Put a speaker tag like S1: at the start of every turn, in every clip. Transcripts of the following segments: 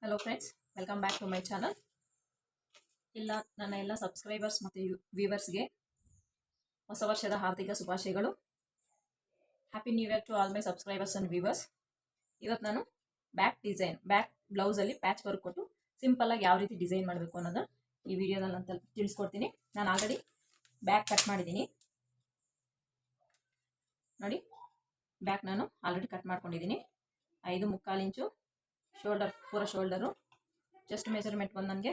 S1: Hello friends, welcome back to my channel. ನನ್ನ ಎಲ್ಲ subscribers ಮತ್ತು ವ್ಯೂವರ್ಸ್ಗೆ ಹೊಸ ವರ್ಷದ ಹಾರ್ದಿಕ ಶುಭಾಶಯಗಳು. Happy new year to all my subscribers and viewers. ಇವತ್ತು ನಾನು ಬ್ಯಾಕ್ ಬ್ಲೌಸಲ್ಲಿ ಪ್ಯಾಚ್ ವರ್ಕ್ ಕೊಟ್ಟು ಸಿಂಪಲ್ಲಾಗಿ ಯಾವ ರೀತಿ ಡಿಸೈನ್ ಮಾಡಬೇಕು ಅನ್ನೋದು ಈ ವಿಡಿಯೋದಲ್ಲಿ ಅಂತ ತಿಳಿಸ್ಕೊಡ್ತೀನಿ. ನಾನು ಆಲ್ರೆಡಿ ಬ್ಯಾಕ್ ಕಟ್ ಮಾಡಿದ್ದೀನಿ ನೋಡಿ. ಬ್ಯಾಕ್ ನಾನು ಆಲ್ರೆಡಿ ಕಟ್ ಮಾಡ್ಕೊಂಡಿದ್ದೀನಿ. 5.25 ಇಂಚು ಶೋಲ್ಡರು. ಚೆಸ್ಟ್ ಮೆಜರ್ಮೆಂಟ್ ಬಂದು ನನಗೆ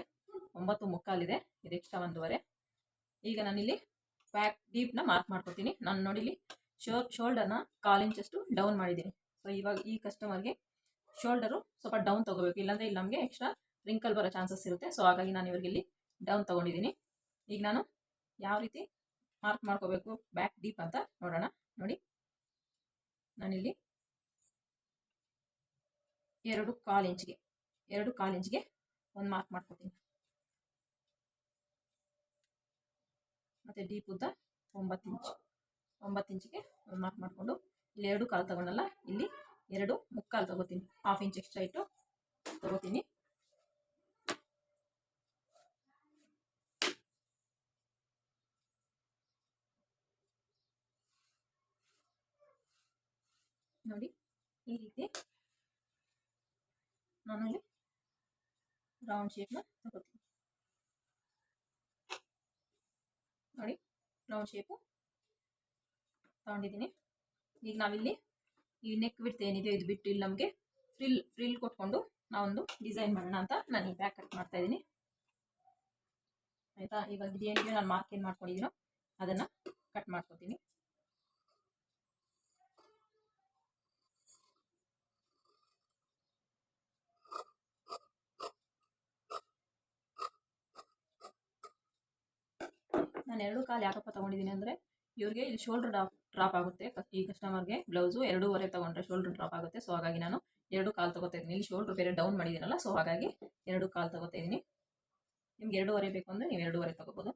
S1: 9.25 ಇದೆ. ಇದು ಎಕ್ಸ್ಟ್ರಾ 1.5. ಈಗ ನಾನಿಲ್ಲಿ ಬ್ಯಾಕ್ ಡೀಪ್ನ ಮಾರ್ಕ್ ಮಾಡ್ಕೊತೀನಿ. ನಾನು ನೋಡಿಲಿ ಶೋಲ್ಡರ್ನ 1/4 ಇಂಚಷ್ಟು ಡೌನ್ ಮಾಡಿದ್ದೀನಿ. ಸೊ ಇವಾಗ ಈ ಕಸ್ಟಮರ್ಗೆ ಶೋಲ್ಡರು ಸ್ವಲ್ಪ ಡೌನ್ ತೊಗೋಬೇಕು, ಇಲ್ಲಾಂದರೆ ಇಲ್ಲಿ ನಮಗೆ ಎಕ್ಸ್ಟ್ರಾ ರಿಂಕಲ್ ಬರೋ ಚಾನ್ಸಸ್ ಇರುತ್ತೆ. ಸೊ ಹಾಗಾಗಿ ನಾನು ಇವ್ರಿಗೆ ಇಲ್ಲಿ ಡೌನ್ ತೊಗೊಂಡಿದ್ದೀನಿ. ಈಗ ನಾನು ಯಾವ ರೀತಿ ಮಾರ್ಕ್ ಮಾಡ್ಕೋಬೇಕು ಬ್ಯಾಕ್ ಡೀಪ್ ಅಂತ ನೋಡೋಣ. ನೋಡಿ, ನಾನಿಲ್ಲಿ 2.25 ಇಂಚ್ಗೆ ಒಂದು ಮಾರ್ಕ್ ಮಾಡ್ಕೊತೀನಿ. ಮತ್ತು ಡೀಪ್ ಉದ್ದ 9 ಇಂಚಿಗೆ ಒಂದು ಮಾರ್ಕ್ ಮಾಡಿಕೊಂಡು ಇಲ್ಲಿ 2.25 ತಗೊಂಡಲ್ಲ, ಇಲ್ಲಿ 2.25 ತಗೋತೀನಿ. 1/2 ಇಂಚ್ ಎಕ್ಸ್ಟ್ರಾ ಇಟ್ಟು ತಗೋತೀನಿ. ನೋಡಿ, ಈ ರೀತಿ ನಾನು ಇಲ್ಲಿ ರೌಂಡ್ ಶೇಪ್ನ ತಗೋತೀನಿ. ನೋಡಿ, ರೌಂಡ್ ಶೇಪು ತಗೊಂಡಿದ್ದೀನಿ. ಈಗ ನಾವಿಲ್ಲಿ ಈ ನೆಕ್ ವಿಡ್ತ್ ಏನಿದೆ ಇದು ಬಿಟ್ಟು ಇಲ್ಲಿ ನಮಗೆ ಫ್ರಿಲ್ ಕೊಟ್ಕೊಂಡು ನಾವೊಂದು ಡಿಸೈನ್ ಮಾಡೋಣ ಅಂತ ನಾನು ಈ ಬ್ಯಾಕ್ ಕಟ್ ಮಾಡ್ತಾ ಇದ್ದೀನಿ. ಆಯಿತಾ? ಇವಾಗ ಇದೇನಿದೆ ನಾನು ಮಾರ್ಕ್ ಏನು ಮಾಡ್ಕೊಂಡಿದ್ದೀನೋ ಅದನ್ನು ಕಟ್ ಮಾಡ್ಕೊತೀನಿ. ನಾನು 2.25 ಯಾಕಪ್ಪ ತೊಗೊಂಡಿದ್ದೀನಿ ಅಂದರೆ ಇವ್ರಿಗೆ ಇಲ್ಲಿ ಶೋಲ್ಡರ್ ಡ್ರಾಪ್ ಆಗುತ್ತೆ. ಈ ಕಸ್ಟಮರ್ಗೆ ಬ್ಲೌಸು 2.25 ತೊಗೊಂಡ್ರೆ ಶೋಲ್ಡರ್ ಡ್ರಾಪ್ ಆಗುತ್ತೆ. ಸೊ ಹಾಗಾಗಿ ನಾನು 2.25 ತೊಗೋತಾ ಇದ್ದೀನಿ. ಇಲ್ಲಿ ಶೋಲ್ಡರ್ ಬೇರೆ ಡೌನ್ ಮಾಡಿದ್ದೀನಲ್ಲ, ಸೊ ಹಾಗಾಗಿ 2.25 ತೊಗೋತಾ ಇದ್ದೀನಿ. ನಿಮ್ಗೆ 2.25 ಬೇಕು ಅಂದರೆ ನೀವು 2.25 ತೊಗೋಬೋದು.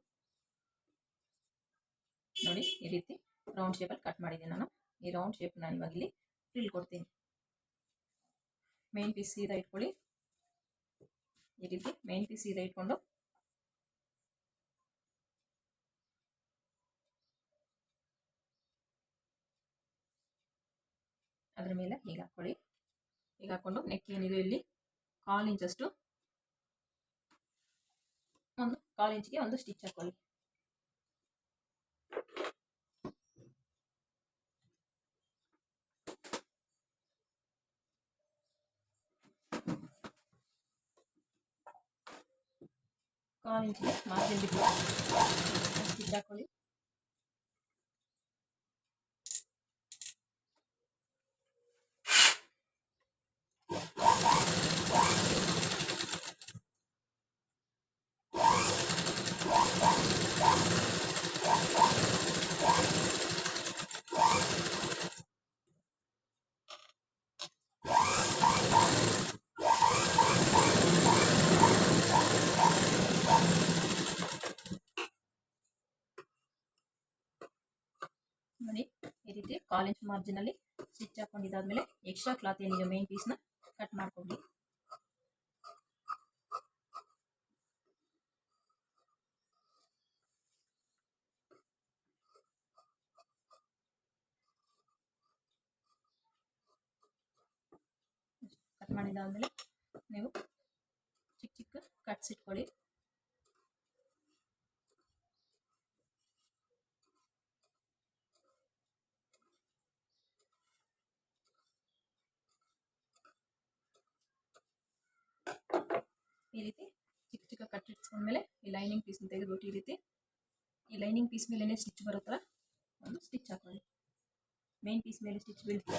S1: ನೋಡಿ, ಈ ರೀತಿ ರೌಂಡ್ ಶೇಪಲ್ಲಿ ಕಟ್ ಮಾಡಿದ್ದೀನಿ ನಾನು. ಈ ರೌಂಡ್ ಶೇಪ್ ನಾನು ಇವಾಗ ಇಲ್ಲಿ ಫ್ರಿಲ್ ಕೊಡ್ತೀನಿ. ಮೇನ್ ಪೀಸ್ ಸೀದಾ ಇಟ್ಕೊಳ್ಳಿ. ಈ ರೀತಿ ಮೇನ್ ಪೀಸ್ ಸೀದಾ ಇಟ್ಕೊಂಡು ಅದ್ರ ಮೇಲೆ ಹೀಗೆ ಹಾಕ್ಕೊಳ್ಳಿ. ಹೀಗೆ ಹಾಕ್ಕೊಂಡು ನೆಕ್ ಏನಿದೆ ಇಲ್ಲಿ 1/4 ಇಂಚಷ್ಟು ಒಂದು 1/4 ಇಂಚ್ಗೆ ಒಂದು ಸ್ಟಿಚ್ ಹಾಕ್ಕೊಳ್ಳಿ. ಕಾಲು ಇಂಚಿಗೆ ಮಾರ್ಜಿನ್ ಬಿಟ್ಟು ಸ್ಟಿಚ್ ಹಾಕ್ಕೊಳ್ಳಿ. ನೋಡಿ, ಈ ರೀತಿ 1/4 ಇಂಚ್ ಮಾರ್ಜಿನಲ್ಲಿ ಸ್ಟಿಚ್ ಹಾಕೊಂಡಿದ್ದಾದ್ಮೇಲೆ ಎಕ್ಸ್ಟ್ರಾ ಕ್ಲಾತ್ ಏನಿದೆ ಮೇನ್ ಪೀಸ್ನ ಕಟ್ ಮಾಡ್ಕೊಳ್ಳಿ. ಕಟ್ ಮಾಡಿದ್ದಾದ್ಮೇಲೆ ನೀವು ಚಿಕ್ಕ ಚಿಕ್ಕ ಕಟ್ಸ್ ಇಟ್ಕೊಳ್ಳಿ. ಈ ರೀತಿ ಚಿಕ್ಕ ಚಿಕ್ಕ ಕಟ್ ಇಟ್ಕೊಂಡ್ಮೇಲೆ ಈ ಲೈನಿಂಗ್ ಪೀಸ್ನ ತೆಗೆದುಬಿಟ್ಟು ಈ ರೀತಿ ಈ ಲೈನಿಂಗ್ ಪೀಸ್ ಮೇಲೆ ಸ್ಟಿಚ್ ಬರೋ ಥರ ಒಂದು ಸ್ಟಿಚ್ ಹಾಕೊಳ್ಳಿ. ಮೇನ್ ಪೀಸ್ ಮೇಲೆ ಸ್ಟಿಚ್ ಬೀಳ್ತೀವಿ.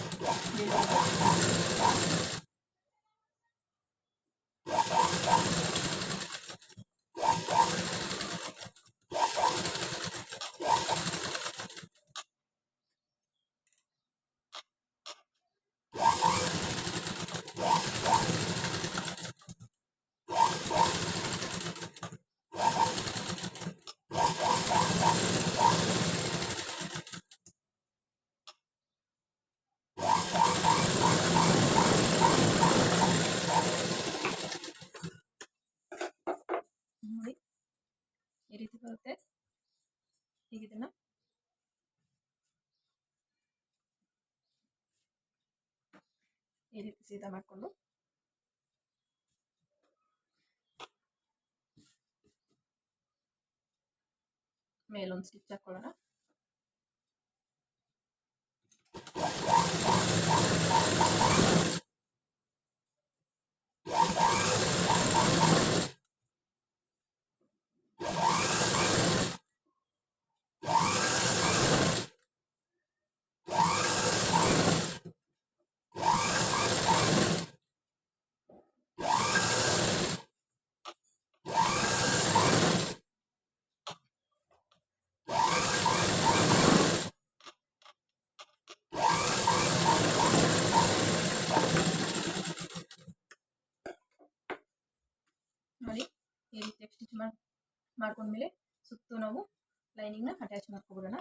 S1: ಈಗ ಇದನ್ನ ಈ ರೀತಿ ಸೀದಾ ಮಾಡಿಕೊಂಡು ಮೇಲೊಂದು ಸ್ಟಿಚ್ ಹಾಕೊಳ್ಳೋಣ. ನೋಡಿ ಈ ರೀತಿ ಸ್ಟಿಚ್ ಮಾಡ್ಕೊಂಡ್ಮೇಲೆ ಸುತ್ತು ನಾವು ಲೈನಿಂಗ್ನ ಅಟ್ಯಾಚ್ ಮಾಡ್ಕೊಬಿಡೋಣ.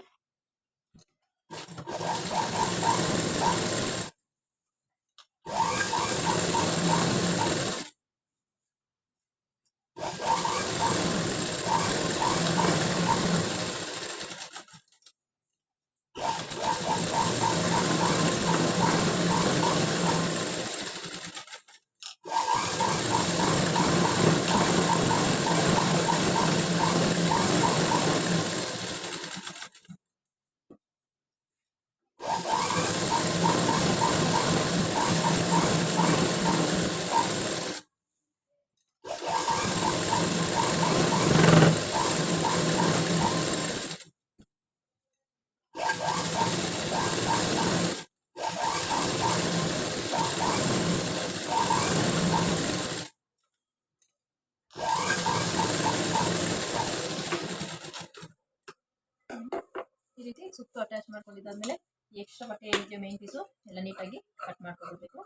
S1: ಈ ರೀತಿ ಸುತ್ತು ಅಟ್ಯಾಚ್ ಮಾಡ್ಕೊಂಡಿದ್ದಾದ್ಮೇಲೆ ಎಕ್ಸ್ಟ್ರಾ ಬಟ್ಟೆ ಏನಿದೆ ಮೇನ್ ಪೀಸು ಎಲ್ಲ ನೀಟಾಗಿ ಕಟ್ ಮಾಡ್ಕೊಳ್ಬೇಕು.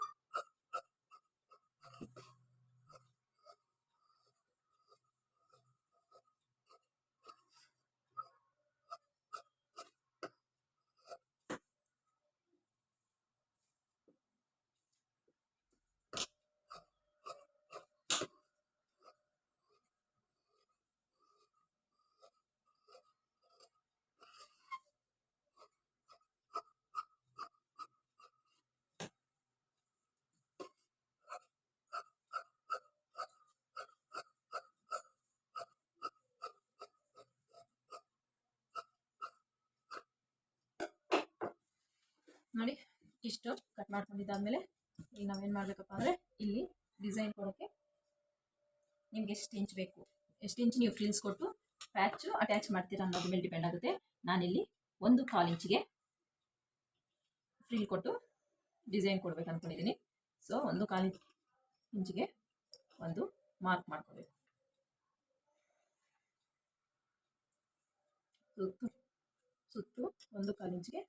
S1: ನೋಡಿ ಇಷ್ಟು ಕಟ್ ಮಾಡ್ಕೊಂಡಿದ್ದಾದ್ಮೇಲೆ ಈಗ ನಾವೇನು ಮಾಡಬೇಕಪ್ಪ ಅಂದರೆ ಇಲ್ಲಿ ಡಿಸೈನ್ ಕೊಡೋಕ್ಕೆ ನಿಮ್ಗೆ ಎಷ್ಟು ಇಂಚ್ ಬೇಕು, ಎಷ್ಟು ಇಂಚ್ ನೀವು ಫ್ರಿಲ್ಸ್ ಕೊಟ್ಟು ಪ್ಯಾಚು ಅಟ್ಯಾಚ್ ಮಾಡ್ತೀರಾ ಅನ್ನೋದ್ರ ಮೇಲೆ ಡಿಪೆಂಡ್ ಆಗುತ್ತೆ. ನಾನಿಲ್ಲಿ 1/4 ಇಂಚಿಗೆ ಫ್ರಿಲ್ ಕೊಟ್ಟು ಡಿಸೈನ್ ಕೊಡ್ಬೇಕು ಅಂದ್ಕೊಂಡಿದ್ದೀನಿ. ಸೊ 1/4 ಇಂಚಿಗೆ ಒಂದು ಮಾರ್ಕ್ ಮಾಡ್ಕೋಬೇಕು. ಸುತ್ತು 1/4 ಇಂಚಿಗೆ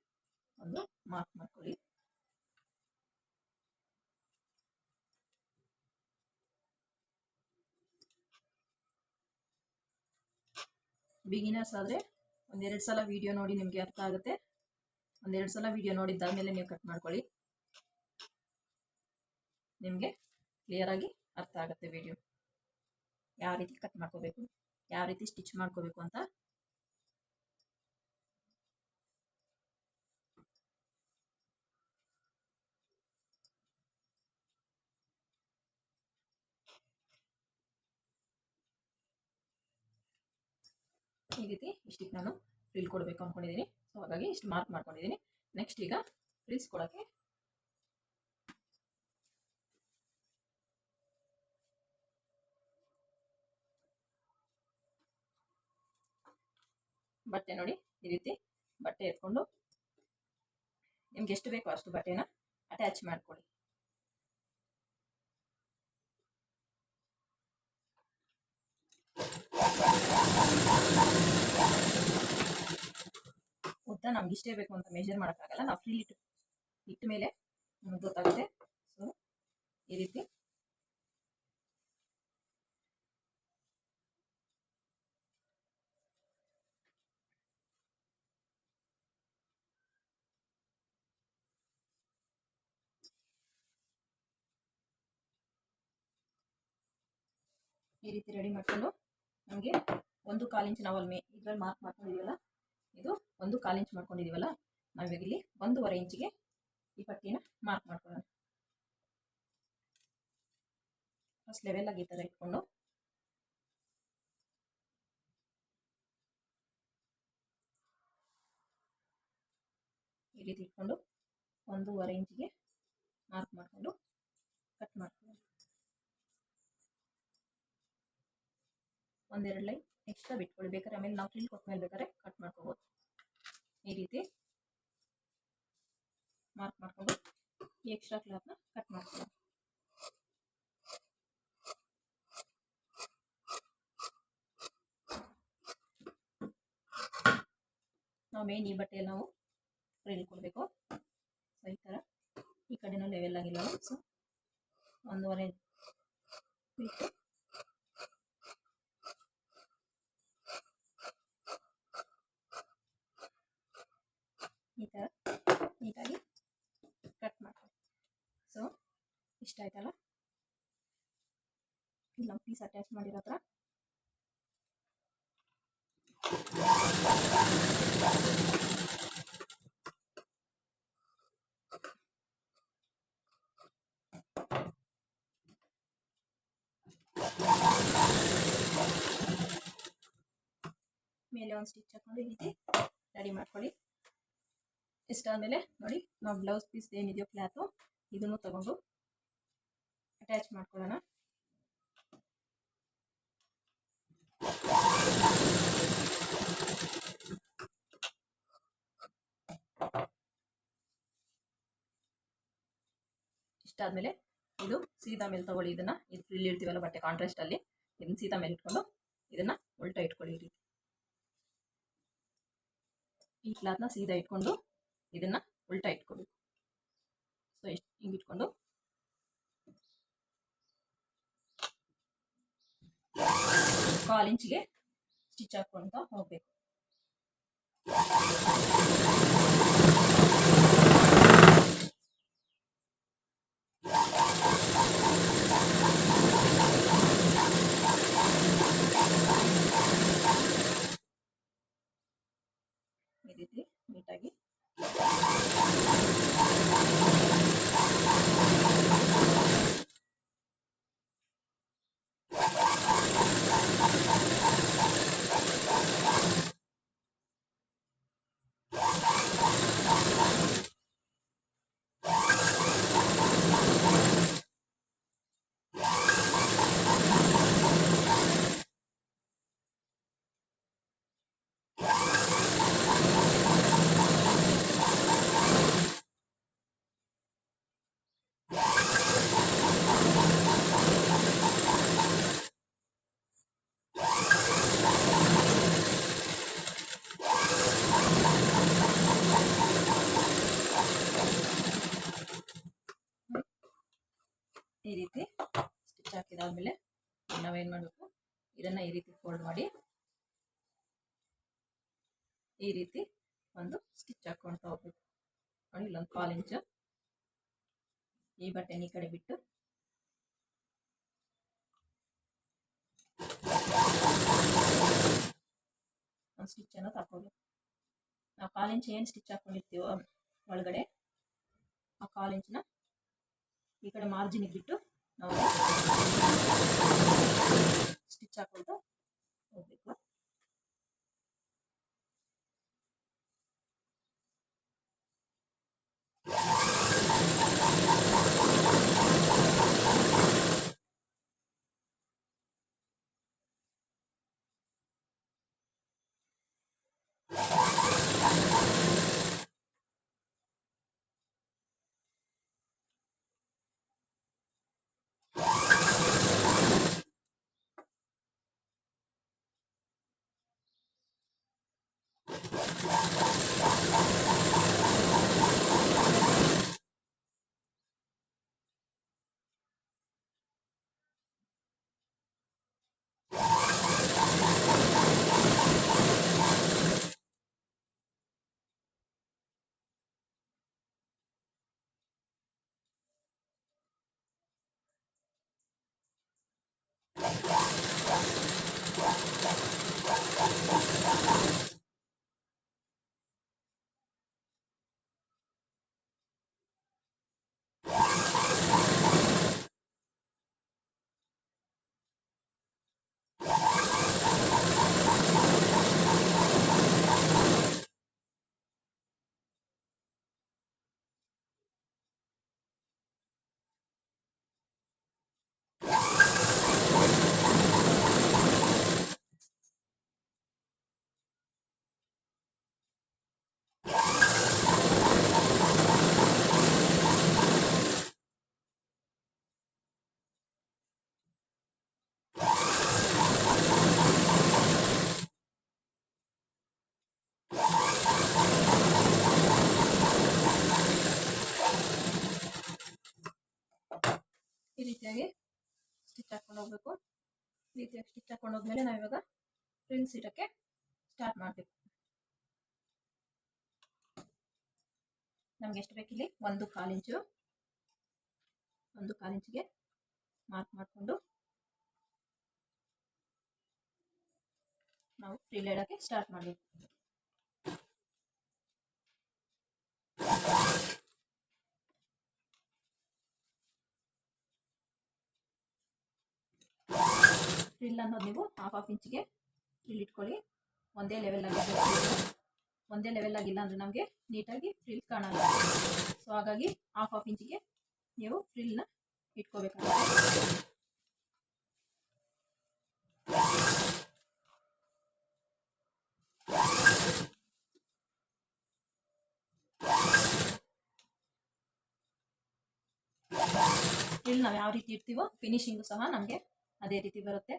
S1: ಒಂದು ಮಾರ್ಕ್ ಮಾಡ್ಕೊಳ್ಳಿ. ಬಿಗಿನರ್ಸ್ ಆದರೆ ಒಂದೆರಡು ಸಲ ವಿಡಿಯೋ ನೋಡಿ ನಿಮಗೆ ಅರ್ಥ ಆಗುತ್ತೆ. ಒಂದೆರಡು ಸಲ ವಿಡಿಯೋ ನೋಡಿದ್ದಾದ್ಮೇಲೆ ನೀವು ಕಟ್ ಮಾಡ್ಕೊಳ್ಳಿ, ನಿಮಗೆ ಕ್ಲಿಯರಾಗಿ ಅರ್ಥ ಆಗುತ್ತೆ ವಿಡಿಯೋ ಯಾವ ರೀತಿ ಕಟ್ ಮಾಡ್ಕೋಬೇಕು, ಯಾವ ರೀತಿ ಸ್ಟಿಚ್ ಮಾಡ್ಕೋಬೇಕು ಅಂತ. ಈ ರೀತಿ ಇಷ್ಟಿಗೆ ನಾನು ಫ್ರಿಲ್ ಕೊಡಬೇಕು ಅಂದ್ಕೊಂಡಿದ್ದೀನಿ. ಸೊ ಹಾಗಾಗಿ ಇಷ್ಟು ಮಾರ್ಕ್ ಮಾಡ್ಕೊಂಡಿದ್ದೀನಿ. ನೆಕ್ಸ್ಟ್ ಈಗ ಫ್ರಿಲ್ಸ್ ಕೊಡೋಕ್ಕೆ ಬಟ್ಟೆ ನೋಡಿ ಈ ರೀತಿ ಬಟ್ಟೆ ಎತ್ಕೊಂಡು ನಿಮ್ಗೆ ಎಷ್ಟು ಬೇಕೋ ಅಷ್ಟು ಬಟ್ಟೆನ ಅಟ್ಯಾಚ್ ಮಾಡ್ಕೊಳ್ಳಿ. ಉದ್ದ ನಮ್ಗೆ ಇಷ್ಟೇ ಬೇಕು ಅಂತ ಮೆಜರ್ ಮಾಡೋಕ್ಕಾಗಲ್ಲ, ನಾವು ಫ್ರೀ ಇಟ್ಟ ಮೇಲೆ ನಮ್ಗೆ ಗೊತ್ತಾಗುತ್ತೆ. ಸೊ ಈ ರೀತಿ ರೆಡಿ ಮಾಡ್ಕೊಂಡು ನಮಗೆ 1/4 ಇಂಚ್ ನಾವು ಅಲ್ಲಿ ಇದ್ರಲ್ಲಿ ಮಾರ್ಕ್ ಮಾಡ್ಕೊಂಡಿದ್ದೀವಲ್ಲ ಇದು 1/4 ಇಂಚ್ ಮಾಡ್ಕೊಂಡಿದ್ದೀವಲ್ಲ, ನಾವಿವಾಗ ಇಲ್ಲಿ 1.5 ಇಂಚಿಗೆ ಈ ಪಟ್ಟಿನ ಮಾರ್ಕ್ ಮಾಡ್ಕೊಳ್ಳೋಣ. ಫಸ್ಟ್ ಲೆವೆಲ್ ಆಗಿ ಈ ಥರ ಇಟ್ಕೊಂಡು ಈ ರೀತಿ ಇಟ್ಕೊಂಡು 1.5 ಇಂಚಿಗೆ ಮಾರ್ಕ್ ಮಾಡಿಕೊಂಡು ಕಟ್ ಮಾಡ್ಕೊಳ್ಳೋಣ. ಒಂದೆರಡು ಲೈನ್ ಎಕ್ಸ್ಟ್ರಾ ಬಿಟ್ಕೊಳ್ಳಿ, ಬೇಕಾದ್ರೆ ಆಮೇಲೆ ನಾವು ಫ್ರಿಲ್ ಕೊಟ್ಟ ಮೇಲೆ ಬೇಕಾದ್ರೆ ಕಟ್ ಮಾಡ್ಕೋಬೋದು. ಈ ರೀತಿ ಮಾರ್ಕ್ ಮಾಡಿಕೊಂಡು ಈ ಎಕ್ಸ್ಟ್ರಾ ಕ್ಲಾತ್ನ ಕಟ್ ಮಾಡ್ಕೊಳ್ಳೋಣ. ನಾವು ಮೇನ್ ಈ ಬಟ್ಟೆಯಲ್ಲಿ ನಾವು ಫ್ರಿಲ್ ಕೊಡಬೇಕು. ಸೊ ಈ ಥರ ಈ ಕಡೆನೂ ಲೆವೆಲ್ ಆಗಿಲ್ಲ, ಸೊ 1.5 ಬಿಟ್ಟು ಈ ಥರ ನೀಟಾಗಿ ಕಟ್ ಮಾಡ್ಕೊಳ್ಳಿ. ಸೊ ಇಷ್ಟ ಆಯ್ತಲ್ಲ, ನಮ್ಮ ಪೀಸ್ ಅಟ್ಯಾಚ್ ಮಾಡಿರೋ ಹತ್ರ ಮೇಲೆ ಒಂದು ಸ್ಟಿಚ್ ಹಾಕೊಂಡು ಈ ರೀತಿ ರೆಡಿ ಮಾಡ್ಕೊಳ್ಳಿ. ಇಷ್ಟಾದಮೇಲೆ ನೋಡಿ, ನಾವು ಬ್ಲೌಸ್ ಪೀಸ್ ಏನಿದೆಯೋ ಕ್ಲಾತು ಇದನ್ನು ತಗೊಂಡು ಅಟ್ಯಾಚ್ ಮಾಡ್ಕೊಳ್ಳೋಣ. ಇಷ್ಟಾದ್ಮೇಲೆ ಇದು ಸೀದಾ ಮೇಲೆ ತಗೊಳ್ಳಿ. ಇದನ್ನ ಇದು ಫ್ರಿಲ್ ಇಡ್ತೀವಲ್ಲ ಬಟ್ಟೆ ಕಾಂಟ್ರಾಸ್ಟ್ ಅಲ್ಲಿ, ಇದನ್ನ ಸೀದಾ ಮೇಲೆ ಇಟ್ಕೊಂಡು ಇದನ್ನ ಉಲ್ಟಾ ಇಟ್ಕೊಳ್ಳಿ. ಈ ರೀತಿ ಈ ಕ್ಲಾತ್ನ ಸೀದಾ ಇಟ್ಕೊಂಡು ಇದನ್ನ ಉಲ್ಟಾ ಇಟ್ಕೊಬೇಕು. ಸೊ ಇಷ್ಟು ಹಿಂಗೆ ಇಟ್ಕೊಂಡು ಕಾಲು ಇಂಚಿಗೆ ಸ್ಟಿಚ್ ಹಾಕ್ಕೊಂತ ಹೋಗ್ಬೇಕು. ಈ ರೀತಿ ನೀಟಾಗಿ ಈ ರೀತಿ ಸ್ಟಿಚ್ ಹಾಕಿದಾದ್ಮೇಲೆ ನಾವೇನು ಮಾಡಬೇಕು, ಇದನ್ನ ಈ ರೀತಿ ಫೋಲ್ಡ್ ಮಾಡಿ ಈ ರೀತಿ ಒಂದು ಸ್ಟಿಚ್ ಹಾಕ್ಕೊಂತ ಹೋಗ್ಬೇಕು. ನೋಡಿ, ಇಲ್ಲೊಂದು 1/4 ಇಂಚು ಈ ಬಟ್ಟೆನ ಈ ಕಡೆ ಬಿಟ್ಟು ಒಂದು ಸ್ಟಿಚ್ಚನ್ನು ಹಾಕೋಬೇಕು. ನಾವು 1/4 ಇಂಚ್ ಏನು ಸ್ಟಿಚ್ ಹಾಕೊಂಡಿರ್ತೀವೋ ಒಳಗಡೆ, ಆ 1/4 ಇಂಚನ್ನ ಈ ಕಡೆ ಮಾರ್ಜಿನಿಗೆ ಬಿಟ್ಟು ನಾವು ಸ್ಟಿಚ್ ಹಾಕೊಳ್ತಾ ಹೋಗ್ಬೇಕು. ರೀತಿಯಾಗಿ ಸ್ಟಿಚ್ ಹಾಕೊಂಡು ಹೋಗ್ಬೇಕು. ಈ ರೀತಿಯಾಗಿ ಸ್ಟಿಚ್ ಹಾಕೊಂಡು ಹೋದ್ಮೇಲೆ ನಾವು ಇವಾಗ ಫ್ರಿಲ್ಸ್ ಇಡಕ್ಕೆ ಸ್ಟಾರ್ಟ್ ಮಾಡಬೇಕು. ನಮ್ಗೆ ಎಷ್ಟು ಬೇಕಿಲ್ಲಿ 1/4 ಇಂಚು, 1/4 ಇಂಚಿಗೆ ಮಾರ್ಕ್ ಮಾಡಿಕೊಂಡು ನಾವು ಫ್ರಿಲ್ ಇಡಕ್ಕೆ ಸ್ಟಾರ್ಟ್ ಮಾಡಬೇಕು. ಫ್ರಿಲ್ ಅನ್ನೋದು ನೀವು 1/2 ಇಂಚಿಗೆ ಫ್ರಿಲ್ ಇಟ್ಕೊಳ್ಳಿ. ಒಂದೇ ಲೆವೆಲ್ ಆಗಿಲ್ಲ ಅಂದರೆ ನಮಗೆ ನೀಟಾಗಿ ಫ್ರಿಲ್ ಕಾಣಲ್ಲ. ಸೊ ಹಾಗಾಗಿ 1/2 ಇಂಚಿಗೆ ನೀವು ಫ್ರಿಲ್ನ ಇಟ್ಕೋಬೇಕಾಗುತ್ತೆ. ಫ್ರಿಲ್ ನಾವು ಯಾವ ರೀತಿ ಇಡ್ತೀವೋ ಫಿನಿಶಿಂಗು ಸಹ ನಮಗೆ ಅದೇ ರೀತಿ ಬರುತ್ತೆ.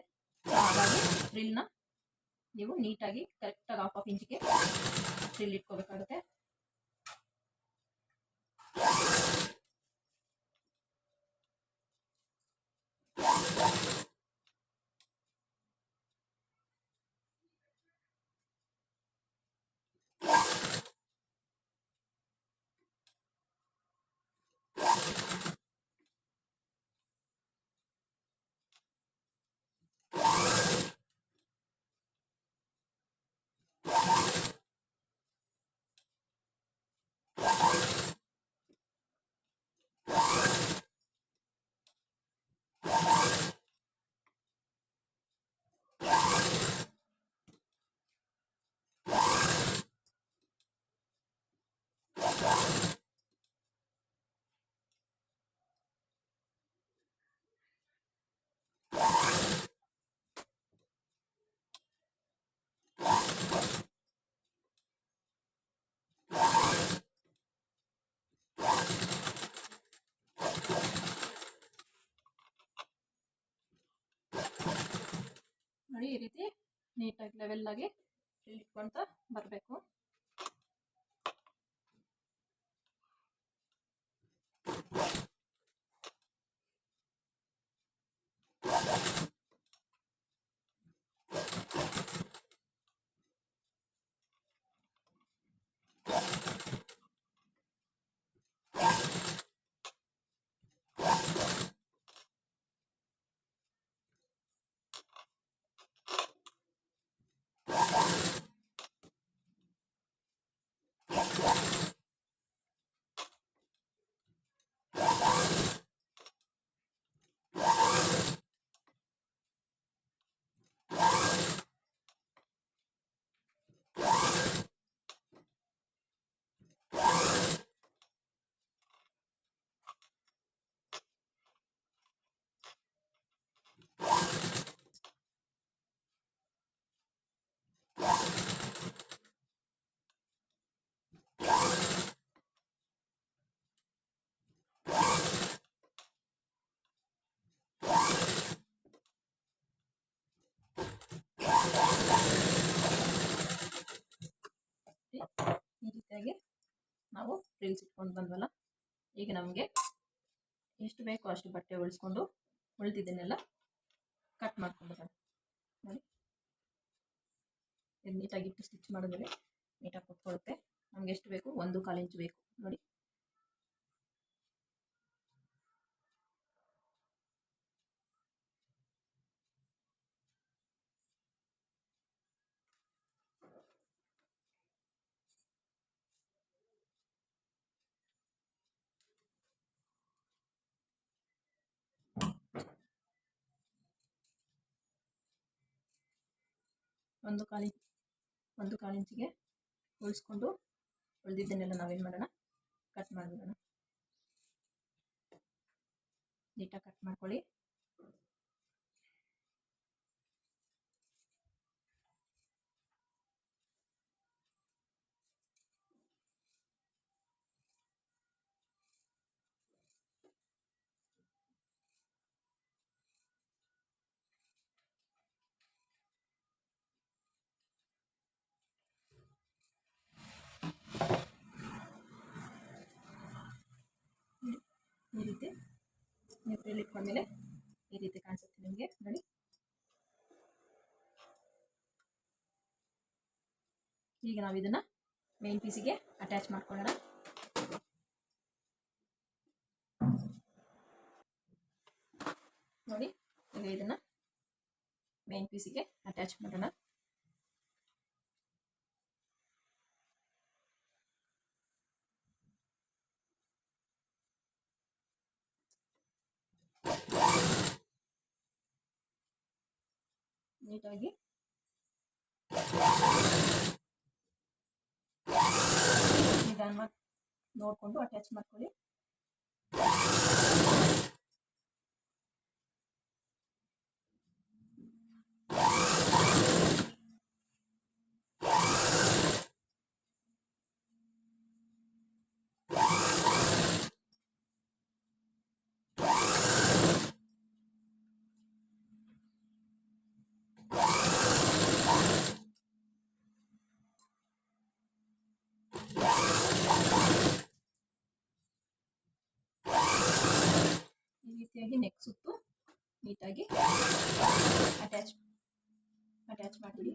S1: ಹಾಗಾಗಿ ಫ್ರಿಲ್ನ ನೀವು ನೀಟಾಗಿ ಕರೆಕ್ಟಾಗಿ 1/2 ಇಂಚಿಗೆ ಫ್ರಿಲ್ ಇಟ್ಕೋಬೇಕಾಗುತ್ತೆ. ನೋಡಿ, ಈ ರೀತಿ ನೀಟಾಗಿ ಲೆವೆಲ್ ಆಗಿ ಇಟ್ಕೊಳ್ತಾ ಬರಬೇಕು. ಈ ರೀತಿಯಾಗಿ ನಾವು ಫ್ರಿಲ್ಸ್ ಇಟ್ಕೊಂಡು ಬಂದ್ವಲ್ಲ, ಈಗ ನಮಗೆ ಎಷ್ಟು ಬೇಕೋ ಅಷ್ಟು ಬಟ್ಟೆ ಉಳಿಸ್ಕೊಂಡು ಉಳಿದಿದ್ದನ್ನೆಲ್ಲ ಕಟ್ ಮಾಡ್ಕೊಂಡು ನೋಡಿ. ಇದು ನೀಟಾಗಿ ಇಟ್ಟು ಸ್ಟಿಚ್ ಮಾಡಿದ್ರೆ ನೀಟಾಗಿ ಕುತ್ಕೊಳ್ಳುತ್ತೆ. ನಮ್ಗೆ ಎಷ್ಟು ಬೇಕು? 1/4 ಇಂಚು ಬೇಕು ನೋಡಿ. ಒಂದು ಕಾಲು ಇಂಚಿಗೆ ಉಳಿಸ್ಕೊಂಡು ಉಳಿದಿದ್ದನ್ನೆಲ್ಲ ನಾವೇನು ಮಾಡೋಣ, ಕಟ್ ಮಾಡಿಬಿಡೋಣ. ನೀಟಾಗಿ ಕಟ್ ಮಾಡ್ಕೊಳ್ಳಿ. ಈ ರೀತಿ ನ್ಯೂಟ್ರಿಯಲ್ಲಿ ಇಟ್ಕೊಂಡ್ಮೇಲೆ ಈ ರೀತಿ ಕಾಣಿಸುತ್ತೆ ನಿಮಗೆ ನೋಡಿ. ಈಗ ನಾವು ಇದನ್ನ ಮೇನ್ ಪೀಸಿಗೆ ಅಟ್ಯಾಚ್ ಮಾಡ್ಕೊಳ್ಳೋಣ. ನೋಡಿ, ಈಗ ಇದನ್ನ ಮೇನ್ ಪೀಸಿಗೆ ಅಟ್ಯಾಚ್ ಮಾಡೋಣ. ನೀಟಾಗಿ ನಿಧಾನವಾಗಿ ನೋಡಿಕೊಂಡು ಅಟ್ಯಾಚ್ ಮಾಡ್ಕೊಳ್ಳಿ. ಈ ರೀತಿಯಾಗಿ ನೆಕ್ ಸುತ್ತು ನೀಟಾಗಿ ಅಟ್ಯಾಚ್ ಮಾಡ್ತೀವಿ.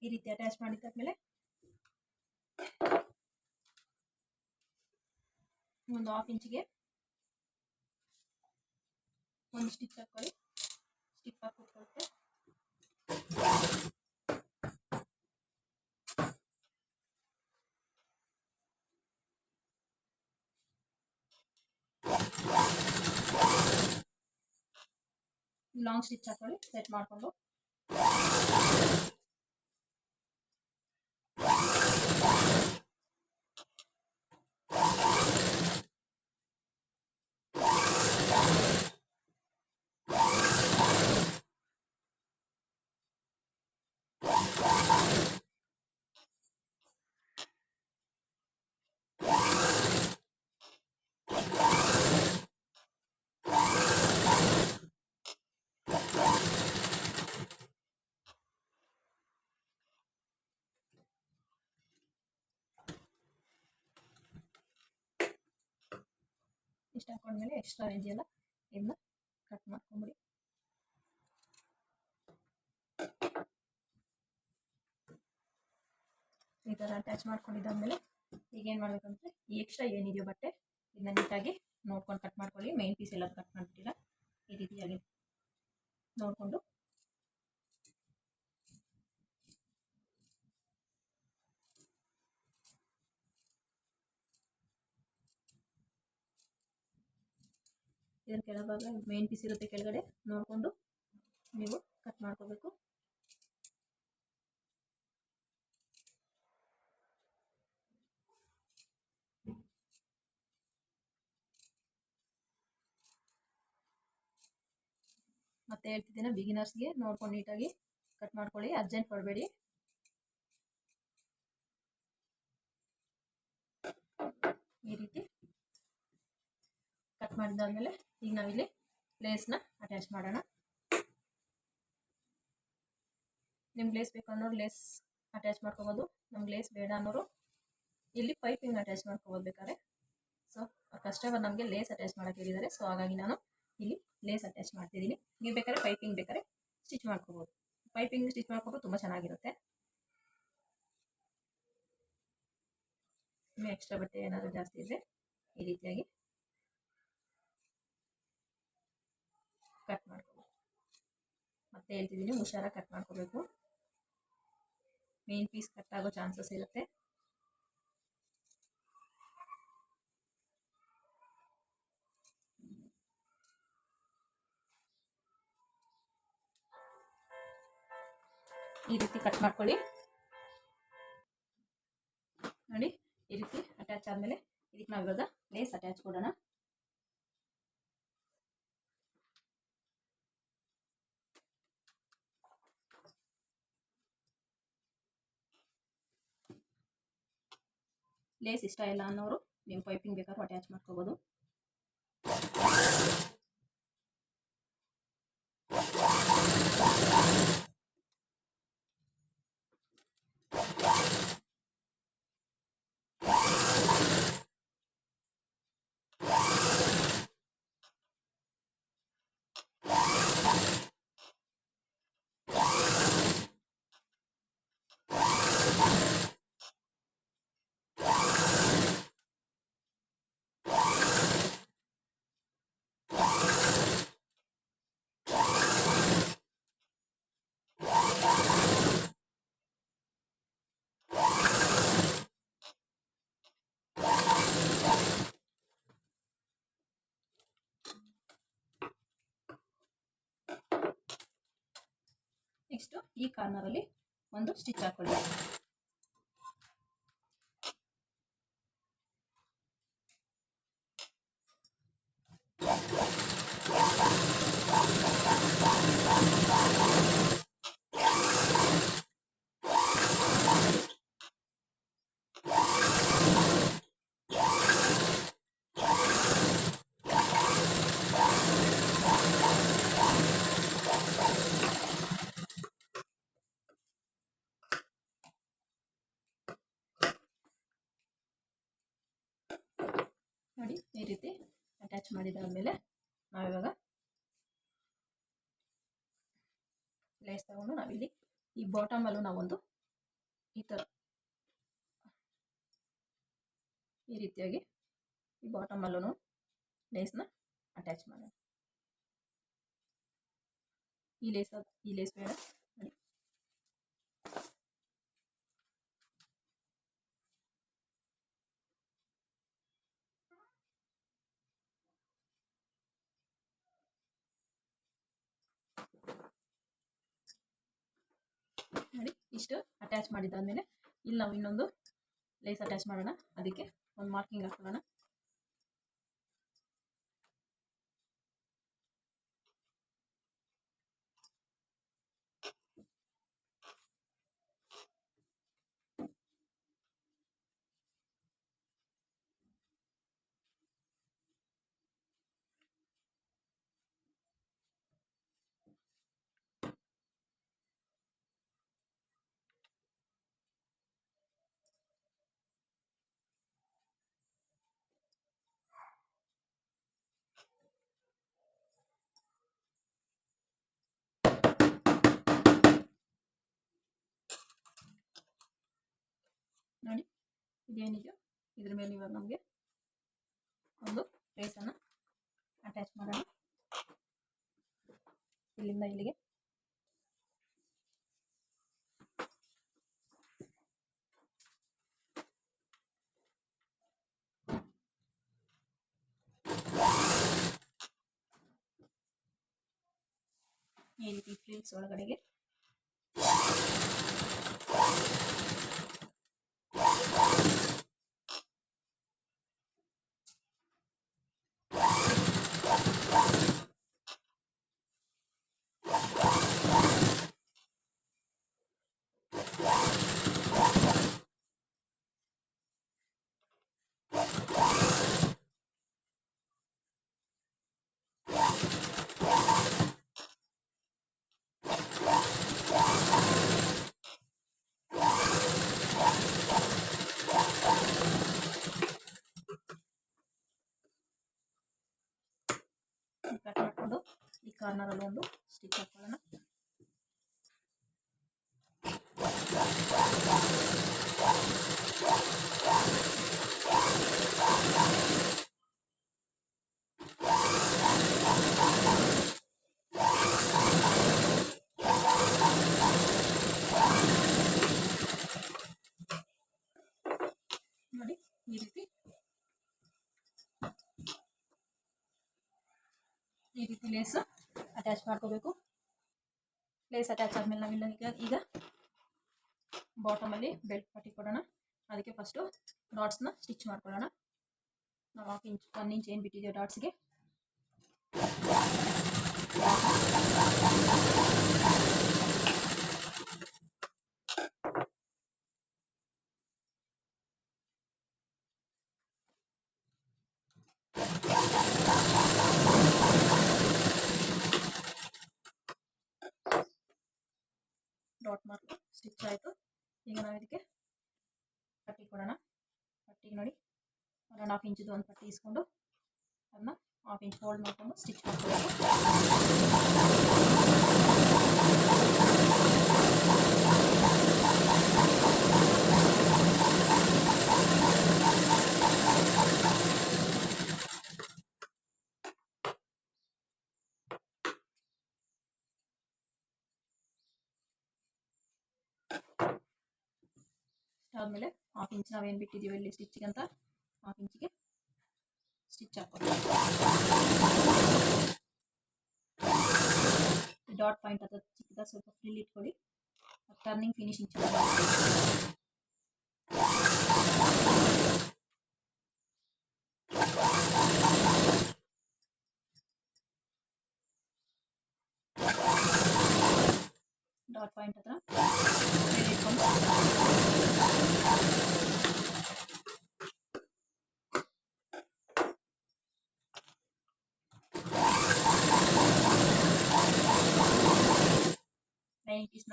S1: ಈ ರೀತಿ ಅಟ್ಯಾಚ್ ಮಾಡಿದ್ದಾದ್ಮೇಲೆ ಒಂದು 1/2 ಇಂಚಿಗೆ ಒಂದು ಸ್ಟಿಚ್ ಹಾಕೊಳ್ಳಿ. ಸ್ಟಿಫ್ ಆಗಿ ಕೂತ್ಕೊಳ್ಳುತ್ತೆ. ಲಾಂಗ್ ಸ್ಟಿಚ್ ಹಾಕೊಳ್ಳಿ ಸೆಟ್ ಮಾಡಿಕೊಂಡು. ಇಷ್ಟು ಹಾಕೊಂಡ್ಮೇಲೆ ಎಕ್ಸ್ಟ್ರಾ ಇದೆಯಲ್ಲ ಇದನ್ನ ಕಟ್ ಮಾಡ್ಕೊಂಬಿಡಿ. ಈ ಥರ ಅಟ್ಯಾಚ್ ಮಾಡ್ಕೊಂಡಿದ್ದಾದ್ಮೇಲೆ ಈಗ ಏನು ಮಾಡ್ಬೇಕಂದ್ರೆ ಈ ಎಕ್ಸ್ಟ್ರಾ ಏನಿದೆಯೋ ಬಟ್ಟೆ ಇದನ್ನ ನೀಟಾಗಿ ನೋಡ್ಕೊಂಡು ಕಟ್ ಮಾಡ್ಕೊಳ್ಳಿ. ಮೇನ್ ಪೀಸ್ ಎಲ್ಲ ಕಟ್ ಮಾಡ್ಬಿಟ್ಟಿಲ್ಲ. ಈ ರೀತಿಯಾಗಿ ನೋಡಿಕೊಂಡು ಇದರ ಕೆಳಭಾಗ ಮೇನ್ ಪೀಸ್ ಇರುತ್ತೆ ಕೆಳಗಡೆ ನೋಡಿಕೊಂಡು ನೀವು ಕಟ್ ಮಾಡ್ಕೋಬೇಕು. ಮತ್ತೆ ಹೇಳ್ತಿದ್ದೇನೆ, ಬಿಗಿನರ್ಸ್ಗೆ ನೋಡ್ಕೊಂಡು ನೀಟಾಗಿ ಕಟ್ ಮಾಡ್ಕೊಳ್ಳಿ, ಅರ್ಜೆಂಟ್ ಕೊಡಬೇಡಿ. ಈ ರೀತಿ ಕಟ್ ಮಾಡಿದಾದ್ಮೇಲೆ ಈಗ ನಾವಿಲ್ಲಿ ಲೇಸ್ನ ಅಟ್ಯಾಚ್ ಮಾಡೋಣ. ನಿಮ್ಗೆ ಲೇಸ್ ಬೇಕು ಅನ್ನೋರು ಲೇಸ್ ಅಟ್ಯಾಚ್ ಮಾಡ್ಕೋಬೋದು. ನಮ್ಗೆ ಲೇಸ್ ಬೇಡ ಅನ್ನೋರು ಇಲ್ಲಿ ಪೈಪಿಂಗ್ ಅಟ್ಯಾಚ್ ಮಾಡ್ಕೋಬೋದು ಬೇಕಾದ್ರೆ. ಸೊ ಕಸ್ಟಮರ್ ನಮಗೆ ಲೇಸ್ ಅಟ್ಯಾಚ್ ಮಾಡೋಕ್ಕೆ ಹೇಳಿದ್ದಾರೆ. ಸೊ ಹಾಗಾಗಿ ನಾನು ಇಲ್ಲಿ ಲೇಸ್ ಅಟ್ಯಾಚ್ ಮಾಡ್ತಿದ್ದೀನಿ. ನೀವು ಬೇಕಾದ್ರೆ ಪೈಪಿಂಗ್ ಬೇಕಾದ್ರೆ ಸ್ಟಿಚ್ ಮಾಡ್ಕೋಬೋದು. ಪೈಪಿಂಗ್ ಸ್ಟಿಚ್ ಮಾಡ್ಕೊಂಡು ತುಂಬ ಚೆನ್ನಾಗಿರುತ್ತೆ. ಇನ್ನು ಎಕ್ಸ್ಟ್ರಾ ಬಟ್ಟೆ ಏನಾದರೂ ಜಾಸ್ತಿ ಇದ್ದರೆ ಈ ರೀತಿಯಾಗಿ ಕಟ್ ಮಾಡ್ಕೋಬೋದು. ಮತ್ತೆ ಹೇಳ್ತಿದ್ದೀನಿ, ಹುಷಾರಾಗಿ ಕಟ್ ಮಾಡ್ಕೋಬೇಕು. ಮೇನ್ ಪೀಸ್ ಕಟ್ ಆಗೋ ಚಾನ್ಸಸ್ ಇರುತ್ತೆ. ಈ ರೀತಿ ಕಟ್ ಮಾಡ್ಕೊಳ್ಳಿ. ನೋಡಿ, ಈ ರೀತಿ ಅಟ್ಯಾಚ್ ಆದಮೇಲೆ ಇದಕ್ಕೆ ನಾವು ಇವಾಗ ಲೇಸ್ ಅಟ್ಯಾಚ್ ಕೊಡೋಣ. ಲೇಸ್ ಇಷ್ಟ ಇಲ್ಲ ಅನ್ನೋರು ನೀವು ಪೈಪಿಂಗ್ ಬೇಕಾದ್ರೂ ಅಟ್ಯಾಚ್ ಮಾಡ್ಕೋಬೋದು. ನೆಕ್ಸ್ಟ್ ಈ ಕಾರ್ನರಲ್ಲಿ ಒಂದು ಸ್ಟಿಚ್ ಹಾಕೊಳ್ಳಿ. ನೋಡಿ ಈ ರೀತಿ ಅಟ್ಯಾಚ್ ಮಾಡಿದಾದ್ಮೇಲೆ ನಾವಿವಾಗ ಲೇಸ್ ತಗೊಂಡು ನಾವಿಲ್ಲಿ ಈ ಬಾಟಮ್ ಅಲ್ಲೂ ನಾವೊಂದು ಈ ಥರ ಈ ರೀತಿಯಾಗಿ ಈ ಬಾಟಮ್ ಅಲ್ಲೂ ಲೇಸ್ನ ಅಟ್ಯಾಚ್ ಮಾಡೋಣ. ಈ ಲೇಸ್ ಬೇಡ ನೋಡಿ. ನೋಡಿ ಇಷ್ಟು ಅಟ್ಯಾಚ್ ಮಾಡಿದ್ದಾದ್ಮೇಲೆ ಇಲ್ಲಿ ನಾವು ಇನ್ನೊಂದು ಲೇಸ್ ಅಟ್ಯಾಚ್ ಮಾಡೋಣ. ಅದಕ್ಕೆ ಒಂದು ಮಾರ್ಕಿಂಗ್ ಹಾಕೊಳ್ಳೋಣ. ನೋಡಿ ಇದೇನಿದೆಯೋ ಇದ್ರ ಮೇಲೆ ಇವಾಗ ನಮಗೆ ಒಂದು ಲೇಸನ್ನು ಅಟ್ಯಾಚ್ ಮಾಡೋಣ. ಇಲ್ಲಿಂದ ಇಲ್ಲಿಗೆ ಈ ರೀತಿ ಫ್ಲೀಟ್ಸ್ ಒಳಗಡೆಗೆ ಕಟ್ ಮಾಡಿಕೊಂಡು ಈ ಕಾರ್ನರಲ್ಲಿ ಒಂದು ಸ್ಟಿಚ್ ಹಾಕೊಳ್ಳೋಣ. ನೋಡಿ ಈ ರೀತಿ ಲೇಸ್ ಅಟ್ಯಾಚ್ ಮಾಡ್ಕೋಬೇಕು. ಲೇಸ್ ಅಟ್ಯಾಚ್ ಆದಮೇಲೆ ನಾವಿಲ್ಲ ಈಗ ಬಾಟಮಲ್ಲಿ ಬೆಲ್ಟ್ ಪಟ್ಟಿ ಕೊಡೋಣ. ಅದಕ್ಕೆ ಫಸ್ಟು ಡಾಟ್ಸ್ನ ಸ್ಟಿಚ್ ಮಾಡ್ಕೊಳ್ಳೋಣ. ನಾವು 1 ಇಂಚ್ ಏನು ಬಿಟ್ಟಿದೆಯೋ ಡಾಟ್ಸ್ಗೆ ಡಾಟ್ ಮಾರ್ಕ್ ಸ್ಟಿಚ್ ಆಯಿತು. ಈಗ ನಾವು ಇದಕ್ಕೆ ಪಟ್ಟಿ ಕೊಡೋಣ. ಪಟ್ಟಿಗೆ ನೋಡಿ 1.5 ಇಂಚಿದು ಒಂದು ಪಟ್ಟಿ ಇಸ್ಕೊಂಡು ಅದನ್ನ 1/2 ಇಂಚ್ ಫೋಲ್ಡ್ ಮಾಡಿಕೊಂಡು ಸ್ಟಿಚ್ ಮಾಡ್ಕೋಬೇಕು. ಆದಮೇಲೆ 1/2 ಇಂಚ್ ನಾವೇನು ಬಿಟ್ಟಿದ್ದೀವಿ ಇಲ್ಲಿ ಸ್ಟಿಚ್ಗೆ ಅಂತ 1/2 ಇಂಚಿಗೆ ಸ್ಟಿಚ್ ಹಾಕೋದು. ಡಾಟ್ ಪಾಯಿಂಟ್ ಅಥವಾ ಚಿಕ್ಕದ ಸ್ವಲ್ಪ ಫ್ರಿಲ್ ಇಟ್ಕೊಳ್ಳಿ. ಟರ್ನಿಂಗ್ ಫಿನಿಶಿಂಗ್ ಚೆನ್ನಾಗಿ ಡಾಟ್ ಪಾಯಿಂಟ್ ಹತ್ರ ಫ್ರಿಲ್ ಇಟ್ಕೊಂಡು ಲೈನ್ ಪೀಸ್ನ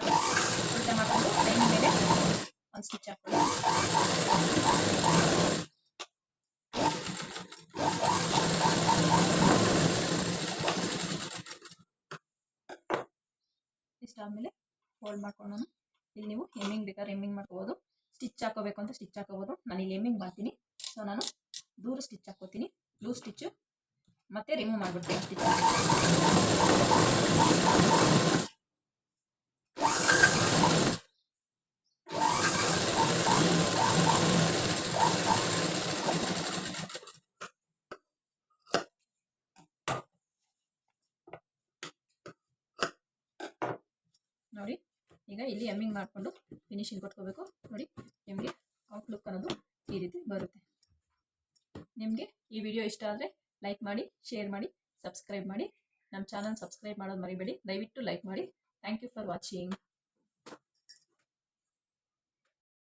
S1: ಉಲ್ಟಾ ಮಾಡ್ಕೊಂಡು ಲೈನ್ ಮೇಲೆ ಒಂದು ಸ್ಟಿಚ್ ಹಾಕೊಳ್ಳಿ. ಇಷ್ಟಾದಮೇಲೆ ಫೋಲ್ಡ್ ಮಾಡ್ಕೊಂಡು ನಾನು ಇಲ್ಲಿ ನೀವು ಎಮ್ಮಿಂಗ್ ಬೇಕಾದ್ರೆ ಎಮ್ಮಿಂಗ್ ಮಾಡ್ಕೋಬೋದು, ಸ್ಟಿಚ್ ಹಾಕೋಬೇಕು ಅಂತ ಸ್ಟಿಚ್ ಹಾಕೋಬೋದು. ನಾನು ಇಲ್ಲಿ ಎಮ್ಮಿಂಗ್ ಮಾಡ್ತೀನಿ. ಸೊ ನಾನು ದೂರ ಸ್ಟಿಚ್ ಹಾಕೋತೀನಿ, ಲೂಸ್ ಸ್ಟಿಚ್ಚು ಮತ್ತೆ ರಿಮೂವ್ ಮಾಡಿಬಿಡ್ತೀನಿ ಸ್ಟಿಚ್. ನೋಡಿ ಈಗ ಇಲ್ಲಿ ಎಮ್ಮಿಂಗ್ ಮಾಡಿಕೊಂಡು ಫಿನಿಶಿಂಗ್ ಕೊಟ್ಕೋಬೇಕು. ನೋಡಿ ನಿಮಗೆ ಔಟ್ಲುಕ್ ಅನ್ನೋದು ಈ ರೀತಿ ಬರುತ್ತೆ. ನಿಮಗೆ ಈ ವಿಡಿಯೋ ಇಷ್ಟ ಆದರೆ ಲೈಕ್ ಮಾಡಿ, ಶೇರ್ ಮಾಡಿ, ಸಬ್ಸ್ಕ್ರೈಬ್ ಮಾಡಿ. ನಮ್ಮ ಚಾನಲ್ ಸಬ್ಸ್ಕ್ರೈಬ್ ಮಾಡೋದು ಮರಿಬೇಡಿ. ದಯವಿಟ್ಟು ಲೈಕ್ ಮಾಡಿ. Thank you for watching.